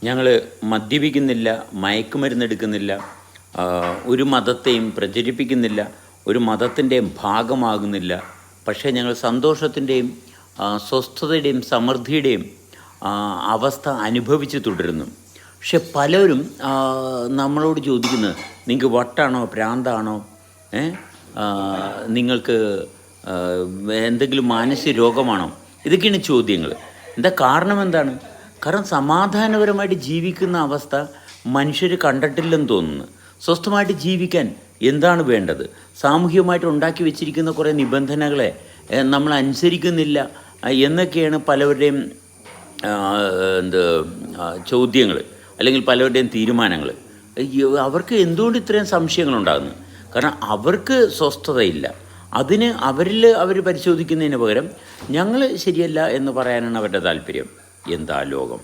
ഞങ്ങൾ മദ്യപിക്കുന്നില്ല, മയക്കുമരുന്നെടുക്കുന്നില്ല, ഒരു മതത്തെയും പ്രചരിപ്പിക്കുന്നില്ല, ഒരു മതത്തിൻ്റെയും ഭാഗമാകുന്നില്ല. പക്ഷേ ഞങ്ങൾ സന്തോഷത്തിൻ്റെയും സ്വസ്ഥതയുടെയും സമൃദ്ധിയുടെയും അവസ്ഥ അനുഭവിച്ച് തുടരുന്നു. പക്ഷെ പലരും നമ്മളോട് ചോദിക്കുന്നത്, നിങ്ങൾക്ക് വട്ടാണോ, ഭ്രാന്താണോ, നിങ്ങൾക്ക് എന്തെങ്കിലും മാനസിക രോഗമാണോ? ഇതൊക്കെയാണ് ചോദ്യങ്ങൾ. കാരണം എന്താണ്? കാരണം സമാധാനപരമായിട്ട് ജീവിക്കുന്ന അവസ്ഥ മനുഷ്യർ കണ്ടിട്ടില്ലെന്ന് തോന്നുന്നു. സ്വസ്ഥമായിട്ട് ജീവിക്കാൻ എന്താണ് വേണ്ടത്? സാമൂഹികമായിട്ട് ഉണ്ടാക്കി വെച്ചിരിക്കുന്ന കുറേ നിബന്ധനകളെ നമ്മൾ അനുസരിക്കുന്നില്ല എന്നൊക്കെയാണ് പലവരുടെയും ചോദ്യങ്ങൾ, അല്ലെങ്കിൽ പലവരുടെയും തീരുമാനങ്ങൾ. അവർക്ക് എന്തുകൊണ്ട് ഇത്രയും സംശയങ്ങളുണ്ടാകുന്നു? കാരണം അവർക്ക് സ്വസ്ഥതയില്ല. അതിന് അവർ പരിശോധിക്കുന്നതിന് പകരം ഞങ്ങൾ ശരിയല്ല എന്ന് പറയാനാണ് അവരുടെ താല്പര്യം. എന്താ ലോകം!